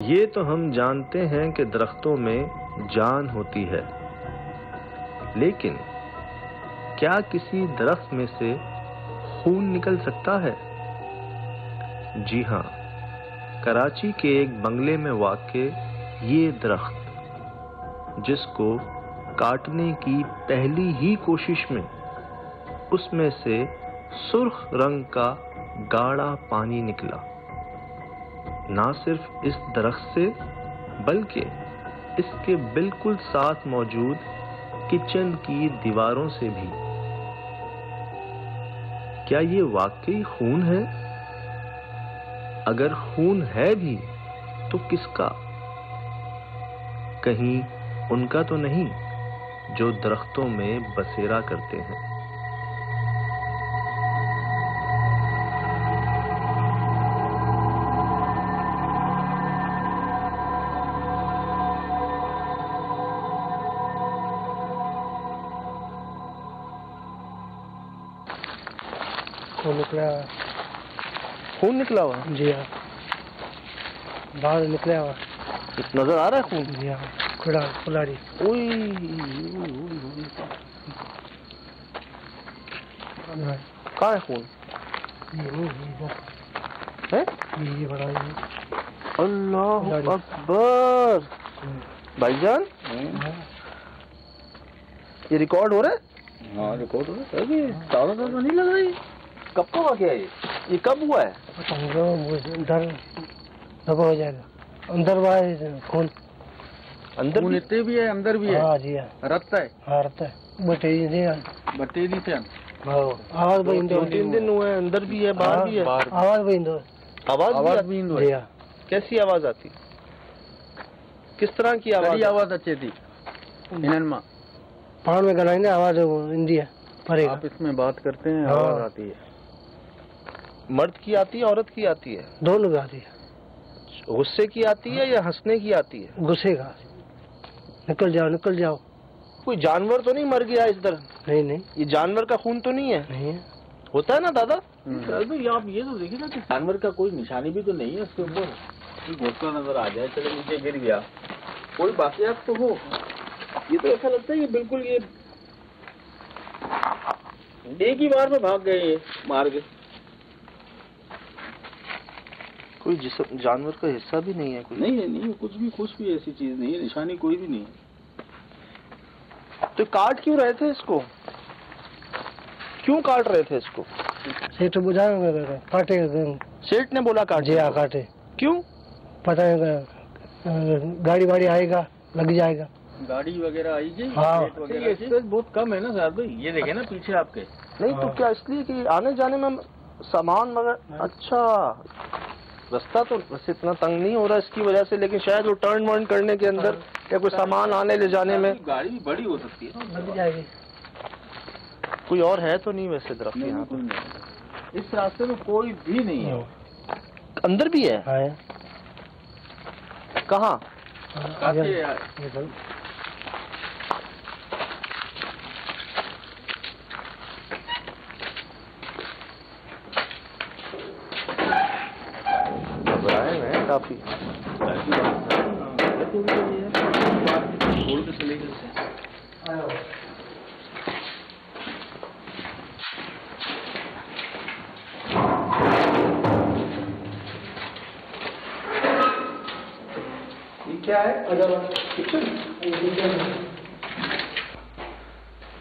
ये तो हम जानते हैं कि दरख्तों में जान होती है, लेकिन क्या किसी दरख्त में से खून निकल सकता है? जी हाँ, कराची के एक बंगले में वाक़े ये दरख्त, जिसको काटने की पहली ही कोशिश में उसमें से सुर्ख रंग का गाढ़ा पानी निकला, ना सिर्फ इस दरख्त से बल्कि इसके बिल्कुल साथ मौजूद किचन की दीवारों से भी। क्या ये वाकई खून है? अगर खून है भी तो किसका? कहीं उनका तो नहीं जो दरख्तों में बसेरा करते हैं। खून निकला हुआ? जी हाँ, बाहर निकला हुआ नजर आ रहा है खून? जी हाँ, कुल्हाड़ी। कहाँ है खून? है? ये बड़ा है। अल्लाह अकबर। भाईजान, ये रिकॉर्ड हो रहा है? हाँ, रिकॉर्ड हो रहा है। ये ताज़ा ताज़ा नहीं लग रही। कब का वाक़या है ये कब हुआ है? दबा हो जाएगा अंदर बाहर खून। अंदर खून इतने भी है, अंदर भी है? हाँ जी हाँ, रखता है। हाँ रखता है। बटेरी से आवाज भी 2-3 दिन हुए, अंदर भी है बाहर भी है। आवाज भी आवाज भी है। कैसी आवाज आती? किस तरह की आवाज? आवाज अच्छी थी इननमा पान में गलाएंगे आवाज हिंदी है पड़ेगा। आप इसमें बात करते हैं, आवाज आती है। मर्द की आती है, औरत की आती है? दोनों की आती है। गुस्से की आती है या हंसने की आती है? गुस्से का। निकल जाओ। कोई जानवर तो नहीं मर गया इस तरह? नहीं, ये जानवर का खून तो नहीं है? नहीं है। होता है ना दादा? आप ये तो देखिए ना कि जानवर का कोई निशानी भी तो नहीं है उसके ऊपर। कोई घोंसला नजर आ जाए, चलो नीचे गिर गया, कोई बाकियात तो हो। ये तो ऐसा लगता है कि बिल्कुल ये एक ही बार में भाग गए, मार गए। कोई जिस्म जानवर का हिस्सा भी नहीं है? कोई नहीं, कुछ भी ऐसी चीज नहीं है, निशानी कोई भी नहीं है। तो काट क्यों रहे थे इसको? क्यों काट रहे थे इसको? सेठ बुझा काटे। सेठ ने बोला काट? जी हाँ, काटे। क्यों? पता है, गाड़ी आएगा, लग जाएगा। गाड़ी वगैरह आएगी? हाँ, ये बहुत कम है ना साहब भाई। ये देखे ना पीछे आपके। नहीं तो क्या इसलिए कि आने जाने में सामान वगैरह? अच्छा, रास्ता तो वैसे इतना तंग नहीं हो रहा इसकी वजह से, लेकिन शायद वो टर्न वर्न करने के अंदर या कोई सामान आने ले जाने में गाड़ी भी बड़ी हो सकती है, लग जाएगी। कोई और है तो नहीं वैसे दरख्त यहाँ पे? इस रास्ते में कोई भी नहीं है। अंदर भी है? कहाँ? घबराए हैं काफी। ये क्या है? किचन?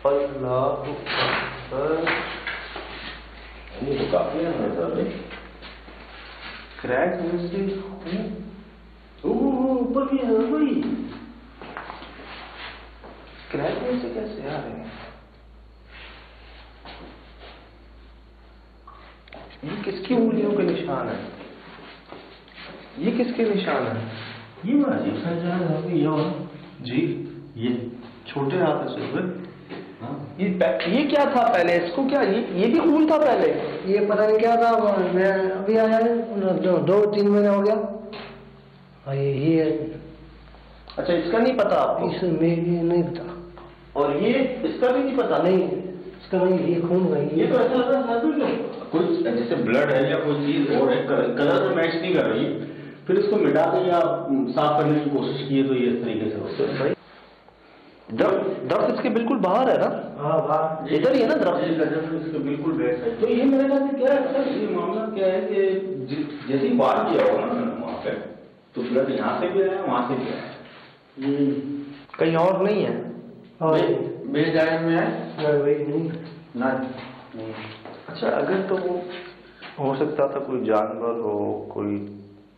अल्लाह ये तो काफी है। क्रैक ऊपर भी है भाई। क्रैक में से कैसे आ रहे हैं? ये किसकी उंगलियों के निशान है? ये किसके निशान है? ये बड़ा अजीब सा जा रहा है जी, ये छोटे हाथ से हुए। ये क्या था पहले? इसको क्या ये भी खून था पहले? ये पता नहीं क्या था। मैं अभी आया है, 2-3 महीने हो गया। ये अच्छा, इसका नहीं पता आपको? इसमें नहीं पता। और ये इसका भी नहीं पता? नहीं, इसका नहीं। ये खून का ये तो ऐसा लग रहा है कुछ जैसे ब्लड है या कोई चीज और है, कलर तो मैच नहीं कर रही। फिर इसको मिटा के या साफ करने की कोशिश की तो ये इस तरीके से होता है। दर्द इसके बिल्कुल बाहर है ना? हाँ बाहर इधर ही है ना दर्द? इसके बिल्कुल बैक साइड। तो ये मेरे ख्याल से क्या है सर, ये मामला क्या है कि जैसे ही बाहर किया होगा ना वहाँ पे, तो ब्लड यहाँ से भी आया वहाँ से भी आया, कहीं और नहीं है? बेजाय में है नहीं ना। अच्छा, अगर तो वो हो सकता था कोई जानवर हो, कोई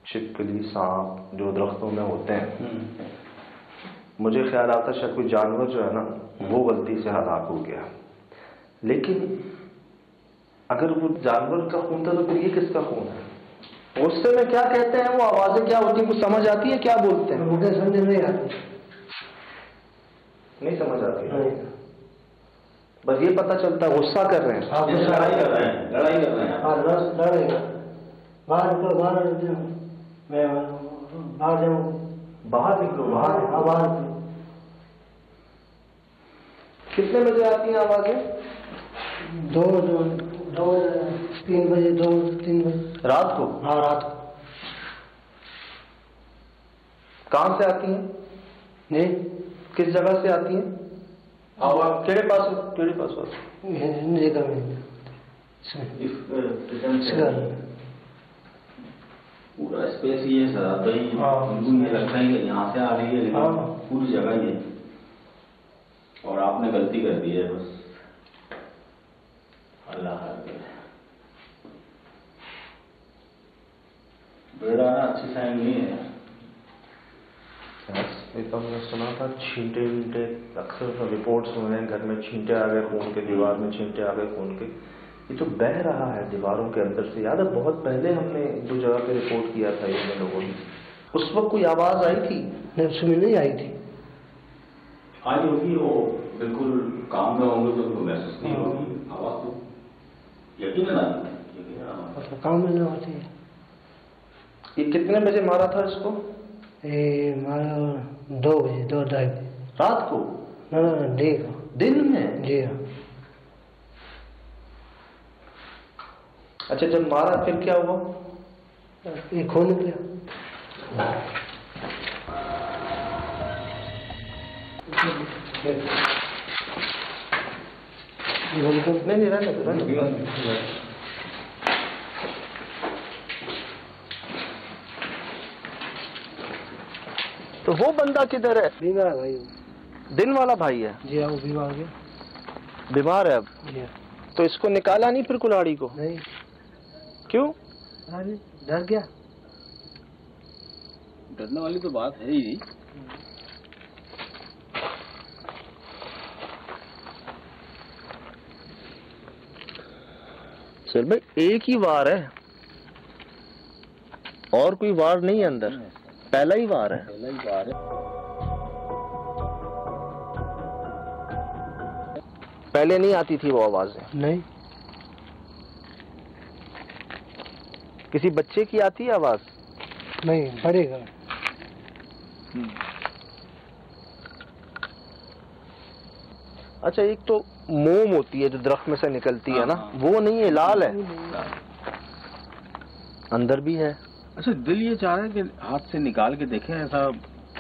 छिपकली, सांप जो दरख्तों में होते हैं, मुझे ख्याल आता शायद कोई जानवर जो है ना वो गलती से हलाक हो गया। लेकिन अगर वो जानवर का खून था तो फिर ये किसका खून है? गुस्से में क्या कहते हैं वो, आवाजें क्या होती है, कुछ समझ आती है क्या बोलते हैं? मुझे समझ नहीं आती, नहीं समझ आती, बस ये पता चलता है गुस्सा कर रहे हैं। आप लड़ाई कर रहे हैं, लड़ाई कर रहे हैं। हाँ लड़ेगा, बाहर निकलो, मैं बाहर जाऊँ, बाहर निकलो, बाहर। हाँ बाहर। कितने बजे आती हैं आवाजें? 3 बजे, 2-3 बजे रात को? हाँ रात को। कहाँ से आती हैं? नहीं, किस जगह से आती हैं? आवाज केड़े पास जगह में पूरा स्पेस ये सर, तो ये लगता है कि यहाँ से आ रही है, लेकिन पूरी जगह ये, और आपने गलती कर दी है बस। अल्लाह बेड़ा ना अच्छी साइन नहीं है। एक बार मैंने सुना था छींटे वींटे, अक्सर रिपोर्ट्स हुए हैं घर में छींटे आ गए खून के, दीवार में छींटे आ गए खून के। ये जो बह रहा है दीवारों के अंदर से, याद है बहुत पहले हमने 2 जगह पे रिपोर्ट किया था ये लोगों ने, उस वक्त कोई आवाज आई थी? नहीं, उसमें नहीं आई थी। आज होगी, वो बिल्कुल काम में होंगे तो उनको महसूस नहीं होगी आवाज, तो यकीन ना काम में नहीं होती है। ये कितने बजे मारा था इसको? ये मारा 2 बजे, 2-2:30 बजे रात को? ना दिन में? जी हाँ। अच्छा, जब मारा फिर क्या हुआ? ये खून निकला। नहीं रहने दो। तो वो बंदा किधर है? बीमार भाई, दिन वाला भाई है? जी हाँ, वो बीमार गया, बीमार है अब? जी हाँ। तो इसको निकाला नहीं फिर कुल्हाड़ी को? नहीं, क्यों? डर गया। डरने वाली तो बात है ही। सर भाई, एक ही वार है और कोई वार नहीं है अंदर, पहला ही वार है। पहले नहीं आती थी वो आवाजें? नहीं। किसी बच्चे की आती है आवाज? नहीं, पड़ेगा। अच्छा, एक तो मोम होती है जो दरख्त में से निकलती है ना, वो नहीं है, लाल है, अंदर भी है। अच्छा, दिल ये चाह रहा है कि हाथ से निकाल के देखें, ऐसा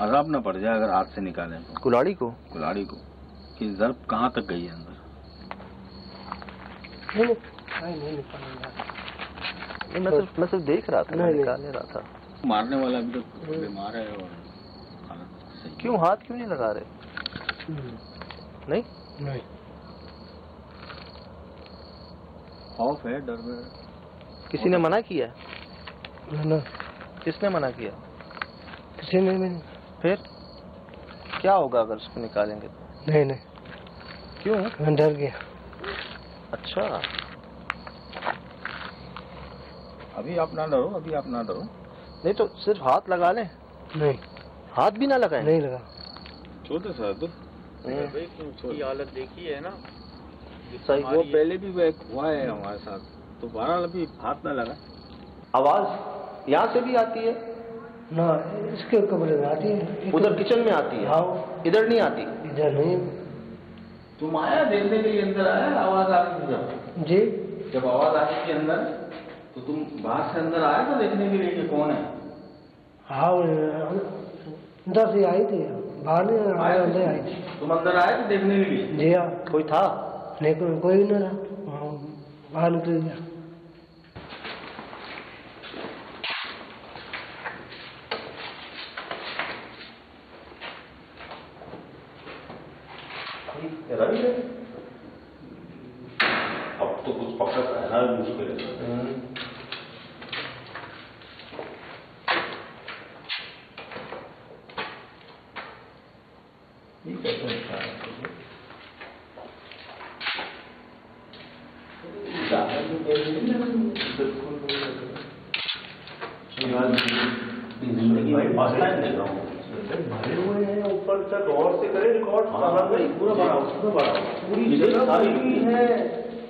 अजाब ना पड़ जाए अगर हाथ से निकालें तो। कुल्हाड़ी को कि ज़र्ब कहाँ तक गई है अंदर। नहीं, मैं सिर्फ देख रहा था, मैं निकाल नहीं रहा था। मारने वाला भी तो बीमार है और क्यों हाथ क्यों नहीं लगा रहे? नहीं, खौफ है, डर है। किसी ने मना किया? ना। किसने मना किया? किसी ने नहीं। फिर क्या होगा अगर उसको निकालेंगे? नहीं। क्यों? मैं डर गया। अच्छा, अभी आप ना डरो। नहीं तो सिर्फ हाथ लगा लें? नहीं, हाथ भी ना लगाएं? नहीं लगा। छोटे सा की हालत देखी है ना, सही। वो पहले भी हुआ है हमारे साथ, तो बहरहाल अभी हाथ ना लगा। आवाज यहाँ से भी आती है ना, इसके कमरे में आती है, उधर किचन में आती है। हाँ, इधर नहीं आती? इधर नहीं। तुम आया देखने के लिए अंदर आया, आवाज आ रही थी जी, जब आवाज आ रही थी अंदर, तो तुम बाहर से अंदर आया था देखने के लिए कि कौन है? हाँ अंदर से आई थी, बाहर नहीं आया, अंदर आई थी। तुम अंदर आए थे देखने के लिए? जी हाँ। कोई था? लेकिन कोई नहीं था, बाहर निकल गया। रवि है? अब तो कुछ पकड़ रहना भी मुश्किल है। भरे हुए हैं ऊपर तक, और से करे रिकॉर्ड पूरा बड़ा पूरी जगह सारी है।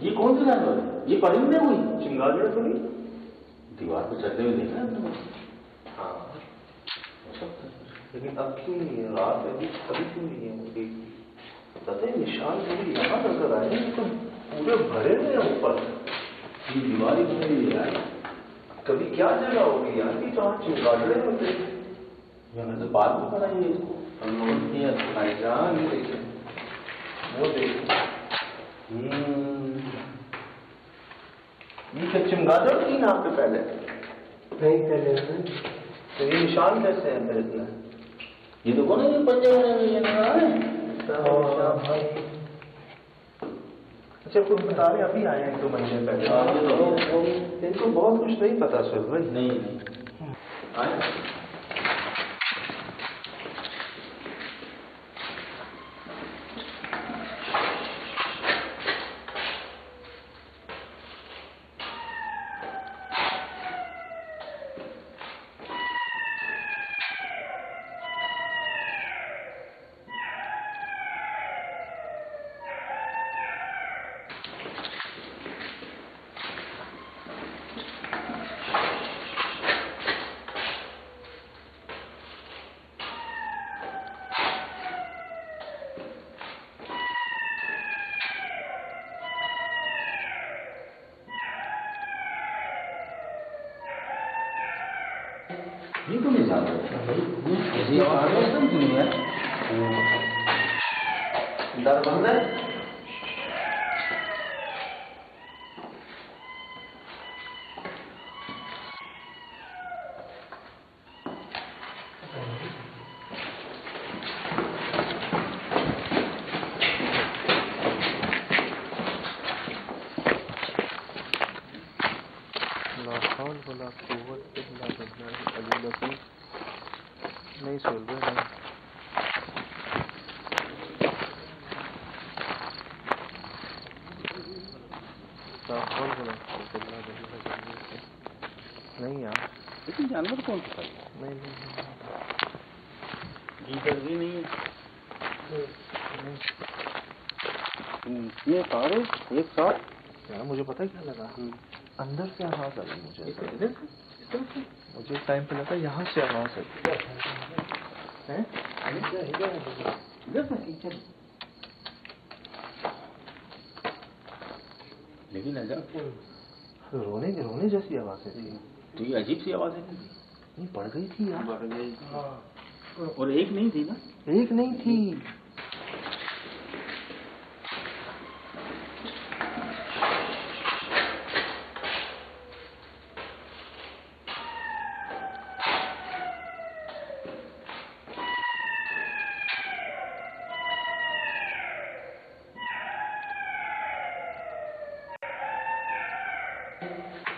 ये कौन सी जानवर है? ये परिंदे हुई चिंगारी थोड़ी दीवार पे चढ़ते हुए देखा है? हाँ लेकिन अब क्यों नहीं है? रात में कभी क्यों नहीं है? पता है निशान थोड़ी यहाँ नजर आए तो पूरे भरे हुए हैं ऊपर, ये दीवार ही यार कभी क्या जगह होगी यार कि जहाँ चिंगारे होते हैं। मैंने तो बाद में पढ़ा ये इसको भाईजान देखे वो देखे ये क्या चमगादड़ थी ना आपके पहले? नहीं पहले। तो ये निशान कैसे हैं फिर इतना? ये तो कौन है ये पंजे बने हुए ये नजर आ रहे हैं? अच्छा कुछ बता रहे अभी आए हैं 2 महीने पहले। इनको बहुत कुछ नहीं पता सर भाई। नहीं आए ये तो नहीं जाता ये आवाज सुनी है दर बंद है। नहीं सुन रहे नहीं। नहीं यार लेकिन जानवर कौन सा है? नहीं गीदड़ भी नहीं है। ये सारे एक साथ यार मुझे पता है क्या लगा, अंदर से आवाज आई मुझे टाइम पे लगा यहाँ से आवाज आई। लेकिन रोने जैसी आवाज है। तो ये अजीब सी आवाज है। नहीं बढ़ गई थी यार, बढ़ गई। और एक नहीं थी ना? एक नहीं थी।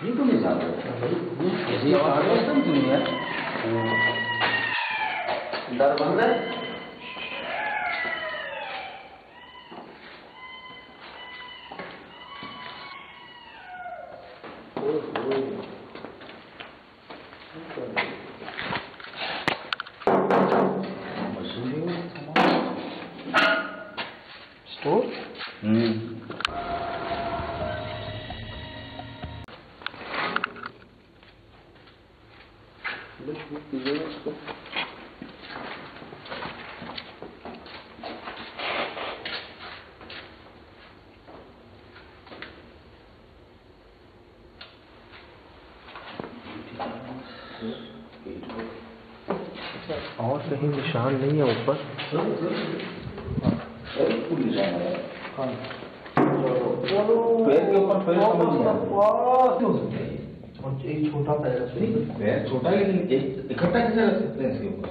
ये तो नहीं जाता ऐसी आवाज सुनी है दर बंद है। स्टोर और कहीं निशान नहीं है ऊपर? पैर के ऊपर पैर एक छोटा पैर पैर छोटा है, लेकिन इकट्ठा कैसे रख सकते हैं इसके ऊपर?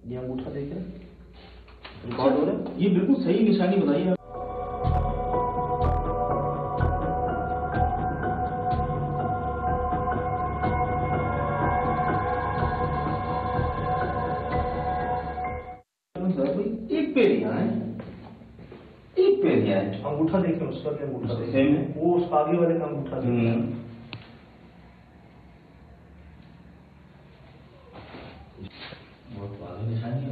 ये अंगूठा देख रहे हैं? ये बिल्कुल सही निशानी बताई आप। एक पैर यहाँ है, एक पैर यहाँ है। अंगूठा देख रहे हैं, उसका भी अंगूठा देख सेम है। वो उस आगे वाले का अंगूठा देख रहे हैं। बहुत वाली निशानी है।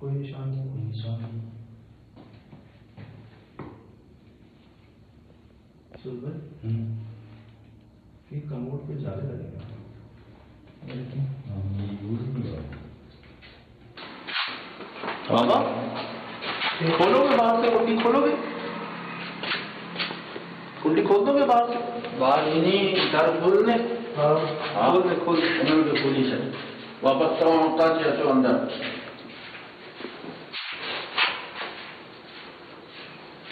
कोई निशान नहीं, कोई निशान नहीं। सुबह ये कमोड पे ज्यादा लगेगा। बाबा खोलोगे बाहर से, कुंडी खोलोगे? कुंडी खोल दोगे बाहर से? बाहर ही नहीं, इधर खोलने। हाँ खोल दे, खोल दे, खोली से वापस तो अंदर।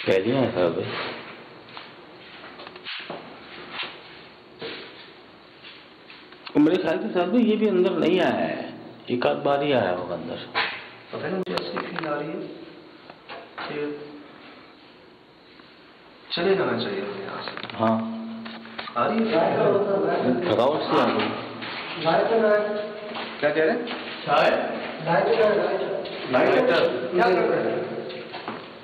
पहले है साहब भाई। मेरे ख्याल से साहब ये भी अंदर नहीं आया है, एक आध बार ही आया होगा अंदर। पता नहीं, मुझे ऐसी फील आ रही है कि चले जाना चाहिए हमें यहाँ से। हाँ आ रही है थकावट से आ गई। क्या कह रहे हैं? लाइटर लाइटर क्या कर रहे हैं?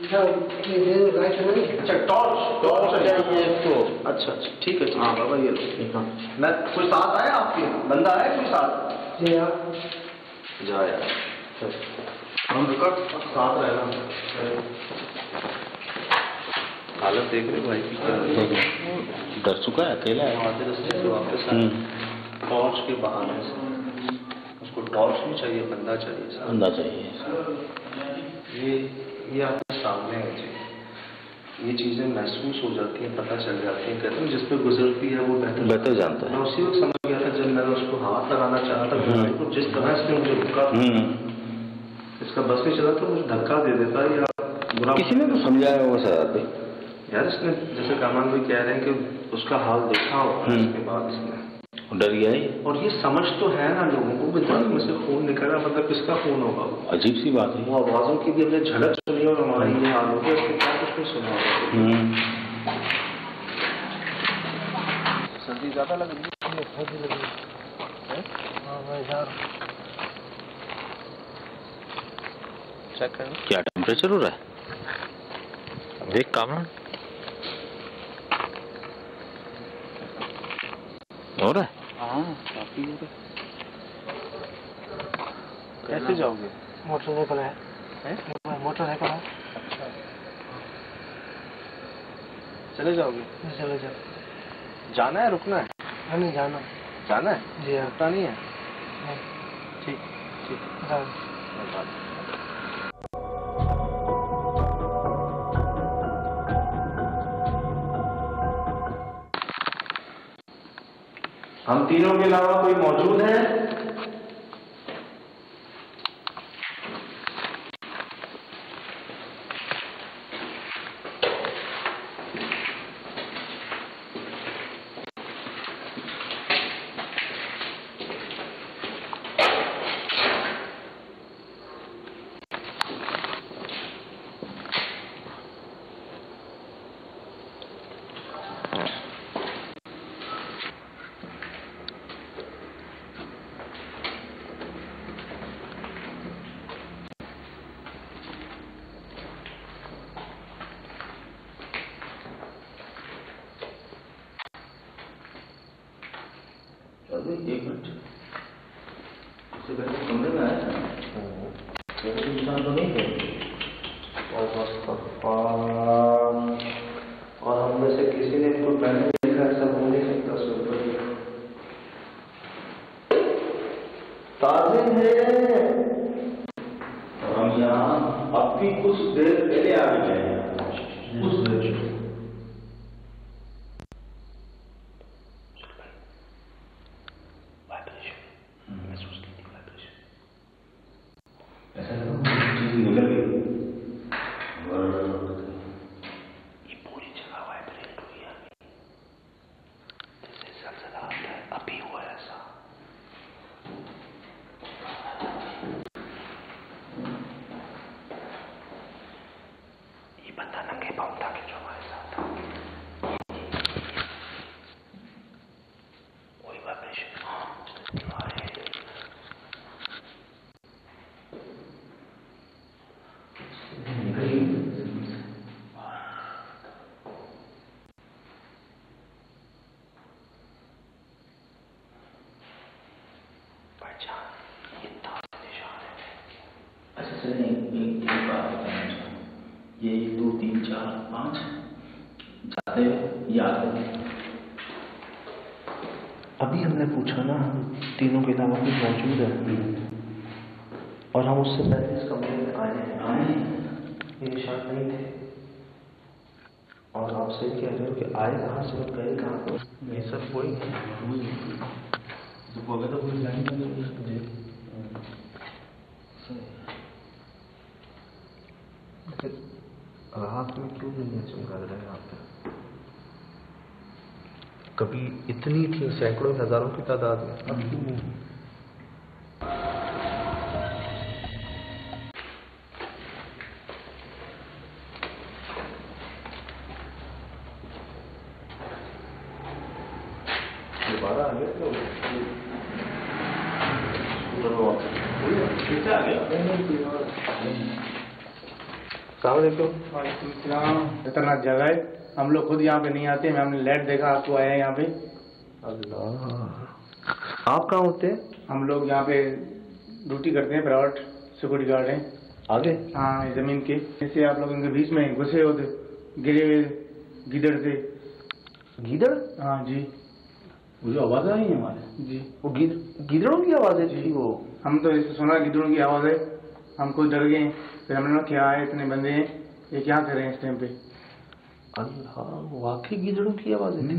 अच्छा टॉर्च, टॉर्च चाहिए इसको। अच्छा अच्छा ठीक है। हाँ बाबा ये लो। मैं कोई साथ आया आपके? बंदा आया कोई साथ? जी हाँ। जा यार हम रुका, साथ रहना। हालत देख रहे भाई की क्या? डर चुका है, अकेला है। आधे रास्ते से वापस आए टॉर्च के बहाने से। उसको टॉर्च नहीं चाहिए, बंदा चाहिए। बंदा चाहिए। ये आपके सामने है जी। ये चीजें महसूस हो जाती हैं, पता चल जाती हैं। कहते हैं जिस पे गुजरती है वो बेहतर जानता है। मैं उसी वक्त समझ गया था जब मैंने उसको हाथ लगाना चाहा था तो जिस तरह इसने मुझे रुका, इसका बस नहीं चला तो मुझे धक्का दे देता या बुरा। किसी ने तो समझाया होगा सर यार इसने, जैसे कामान भाई कह रहे हैं कि उसका हाल देखा हो, उसके बाद इसने डर गया ही। और ये समझ तो है ना लोगों को, दिमाग में से खून निकल रहा, मतलब किसका खून होगा? अजीब सी बात है। वो आवाजों की भी हमने झलक सुनी और हमारा ये हाल हो गया, इसके क्या कुछ नहीं सुना होगा। सर्दी ज्यादा लग रही है? सर्दी लग रही है? हाँ भाई यार चेक करें क्या टेम्परेचर हो रहा है? देख कामरान हो रहा है। हाँ काफी हो रहा है। कैसे जाओगे? मोटरसाइकिल है, मोटरसाइकिल है। अच्छा चले जाओगे? चले जाओ। जाना है रुकना है? नहीं जाना। जाना है जी हाँ। रुकना नहीं है? नहीं। ठीक ठीक हाँ। हम तीनों के अलावा कोई मौजूद है? एक मिनट, इससे पहले कमरे में आया था, इंसान तो नहीं थे। और हम में से किसी ने इनको पहले देखा, ऐसा हो नहीं सकता। ताज़े हैं और हम यहाँ अब भी कुछ देर पहले आ गए हैं, कुछ देर। ऐसा निकल गई और ये पूरी जगह वाइब्रेट हुई है। जैसे जलजला आता है, अभी हुआ ऐसा। ये बंदा नंगे पाँव था कि जो हमारे साथ था, वही वाइब्रेशन। अच्छा सर, एक बात बताना चाहूँ, ये 1 2 3 4 5 जाते याद है? अभी हमने पूछा ना, तीनों के अलावा भी मौजूद है, और हम उससे पहले इस कमरे में आए, ये निशान नहीं थे। और आप सही कह रहे हो कि आए कहाँ से और गए कहाँ पर, ये सब वही है जो बोले तो कोई जाएंगे। रात में क्यों नहीं है चमका रहे आप? कभी इतनी थी, सैकड़ों हजारों की तादाद में, अब क्यों नहीं? दोबारा आ गया तो आ गया। खतरनाक जगह है, हम लोग खुद यहाँ पे नहीं आते हैं। हमने लाइट देखा, आपको आया यहाँ पे। अल्लाह, आप कहाँ होते हैं? हम लोग यहाँ पे ड्यूटी करते हैं, प्राइवेट सिक्योरिटी गार्ड हैं आगे। हाँ, जमीन के। जैसे आप लोग इनके बीच में घुसे होते, गिरे हुए गिदड़ से। गीदड़? हाँ जी। वो जो आवाज आई है हमारे जी, वो गीदड़ों की आवाज थी वो। हम तो इसे सुना गिदड़ों की आवाज़ है, हम खुद डर गए। फिर हमने कहा क्या है, इतने बंदे हैं, ये क्या कर रहे हैं इस टाइम पे। अल्लाह, वाकई गीदड़ों की आवाजें थी।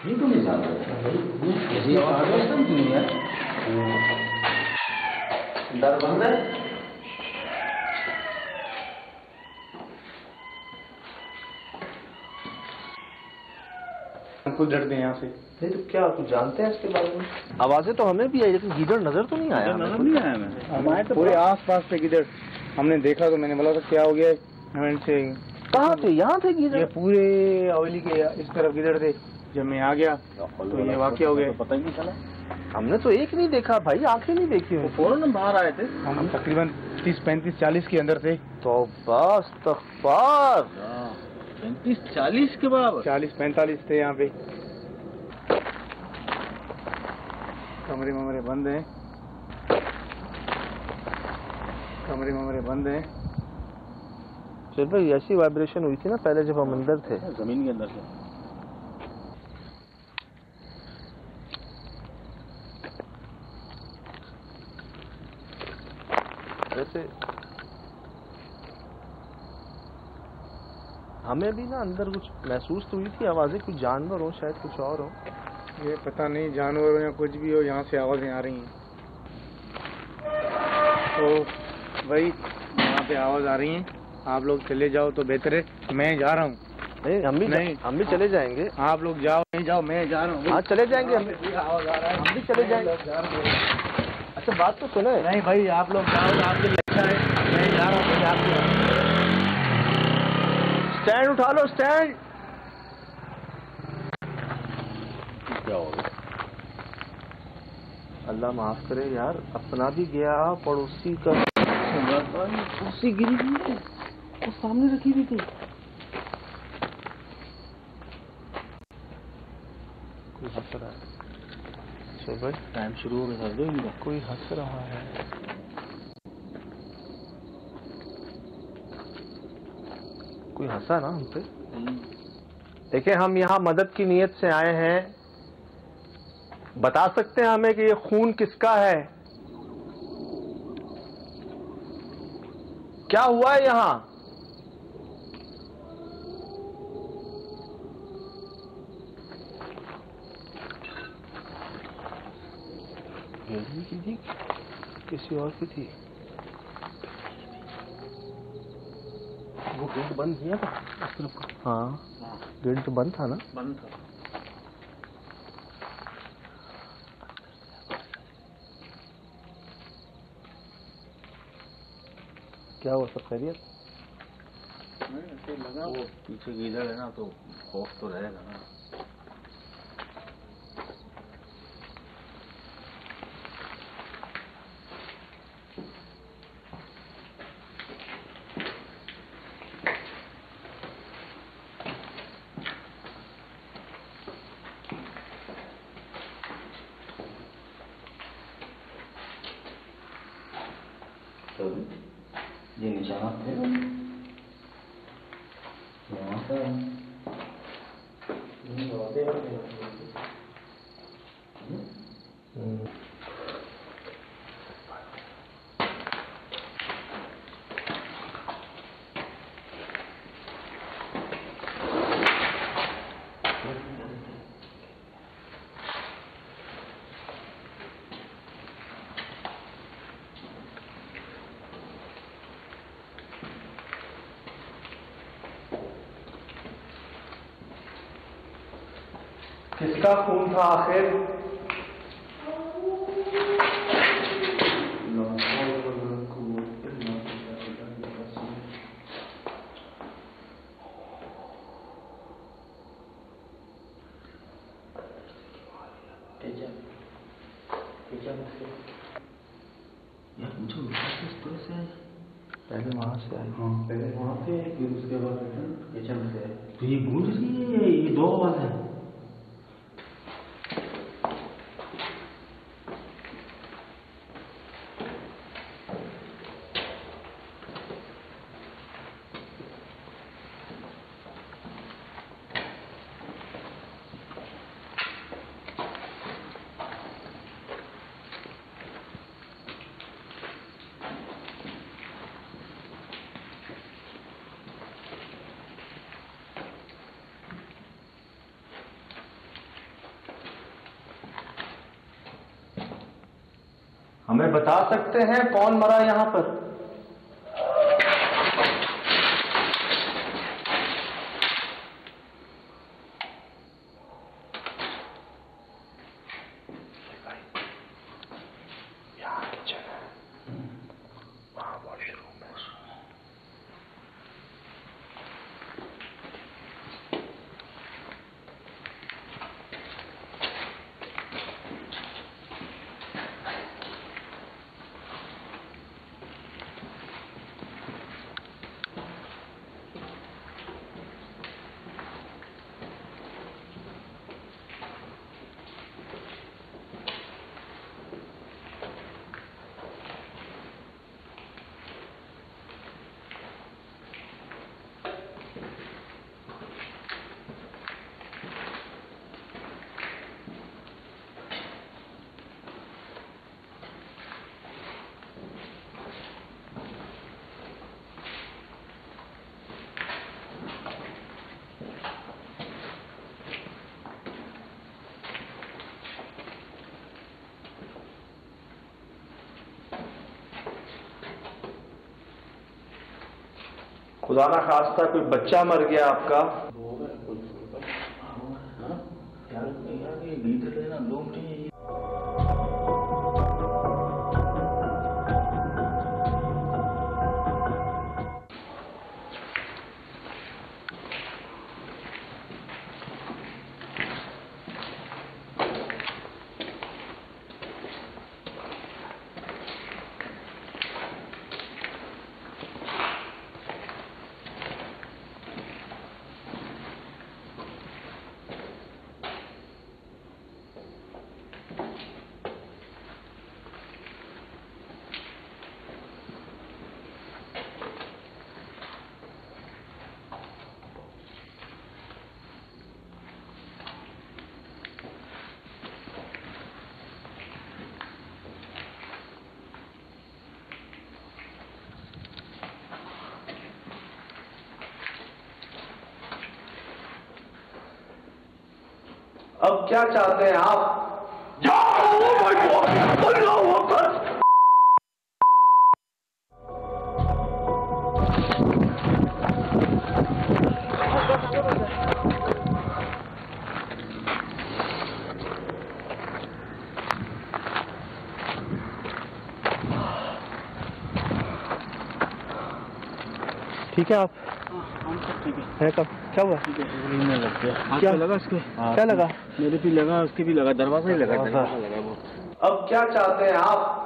ये तो नहीं जानता ये आवाज नहीं है। डर बंद है। हम खुद डरते हैं यहाँ से। नहीं तो क्या कुछ जानते हैं इसके बारे में? आवाजें तो हमें भी आई, लेकिन गीदड़ नजर तो नहीं आया। नजर नहीं आया हमें। हमारे तो पूरे आस पास से गिदड़ हमने देखा, तो मैंने बोला था क्या हो गया। हमें से कहाँ थे? यहाँ थे गीदड़? ये पूरे हवेली के इस तरफ गिदड़ थे। जब मैं आ गया तो ये वाकया हो गया। तो पता ही नहीं चला। हमने तो एक नहीं देखा भाई, आंखें नहीं देखी। फौरन बाहर आए थे। हम तकरीबन 30 35 40 के अंदर थे। तो बस तकबार 35 40 के बाद 40 45 थे यहाँ पे। कमरे ममरे बंद हैं, कमरे ममरे बंद हैं। चल भाई, ऐसी वाइब्रेशन हुई थी ना पहले जब हम अंदर थे, जमीन के अंदर से। वैसे हमें भी ना अंदर कुछ महसूस तो हुई थी आवाजें, कुछ जानवर हो शायद, कुछ और हो। ये पता नहीं जानवर हो या कुछ भी हो, यहाँ से आवाजें आ रही हैं। तो भाई यहाँ पे आवाज आ रही है, आप लोग चले जाओ तो बेहतर है। मैं जा रहा हूँ। नहीं, हम भी चले जाएंगे। आप लोग जाओ, नहीं जाओ, मैं जा रहा हूँ। हाँ चले जाएंगे, आवाज आ रहा है, हम भी चले जाएंगे। अच्छा बात तो सुने। नहीं भाई, आप लोग जाओ, आपको लगता है मैं जा रहा हूँ। आपको स्टैंड उठा लो, स्टैंड। क्या हो गया? अल्लाह माफ करे यार, अपना भी गया पड़ोसी का। कुर्सी गिरी हुई है, वो सामने रखी हुई थी। कोई हंस रहा है। अच्छा भाई टाइम शुरू हो गया दो इनका। कोई हंस रहा है। कोई हंसा ना हम पे। देखिए हम यहाँ मदद की नीयत से आए हैं। बता सकते हैं हमें कि ये खून किसका है? क्या हुआ है यहाँ? रेलवे की थी, किसी और की थी? वो गेट बंद किया था उस तरफ का। हाँ गेट तो बंद था ना? बंद था। क्या हुआ, सब खैरियत? ऐसे लगा वो पीछे गीजर है ना, तो खौफ तो रहेगा ना। तो ये निशान थे यहाँ से किसका खून था आखिर? पहले वहां से आई। हाँ पहले वहाँ से फिर उसके बाद किचन से। तो ये गूंज रही है, ये दो आवाज है। हमें बता सकते हैं कौन मरा यहाँ पर? खुदा ना खास्ता कोई बच्चा मर गया आपका? गीजर लेना लोग नहीं। अब क्या चाहते हैं आप? ठीक है आप? हम सब ठीक है कब क्या हुआ? में लग गया। क्या लगा इसके? क्या लगा? मेरे भी लगा, उसके भी लगा, दरवाजा ही लगा, दरवाजा लगा वो। अब क्या चाहते हैं आप?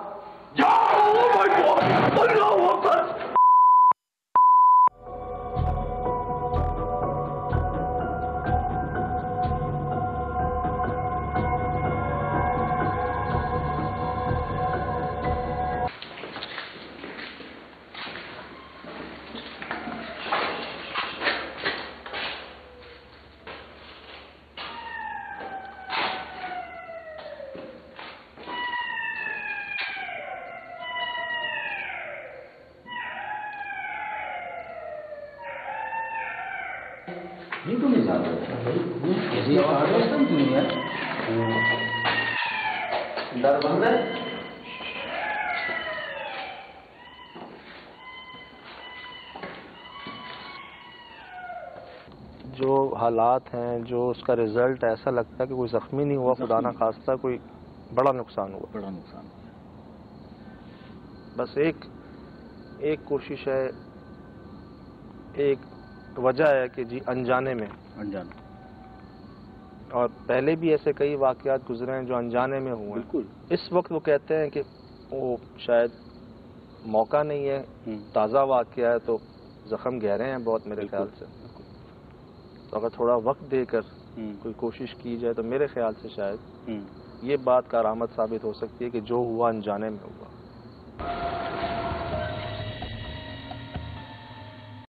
ये तो नहीं जाता ये आवाज तो नहीं है। डर बंद है। जो हालात हैं, जो उसका रिजल्ट ऐसा लगता है कि कोई जख्मी नहीं हुआ, खुदा ना खास्ता कोई बड़ा नुकसान हुआ। बड़ा नुकसान। बस एक कोशिश है, एक वजह है कि जी अनजाने में, अनजान। और पहले भी ऐसे कई वाकयात गुजरे हैं जो अनजाने में हुए हैं। बिल्कुल। इस वक्त वो कहते हैं कि वो शायद मौका नहीं है, ताज़ा वाकया है, तो जख्म गहरे हैं बहुत मेरे ख्याल से। तो अगर थोड़ा वक्त देकर कोई कोशिश की जाए तो मेरे ख्याल से शायद ये बात कारआमद साबित हो सकती है कि जो हुआ अनजाने में हुआ।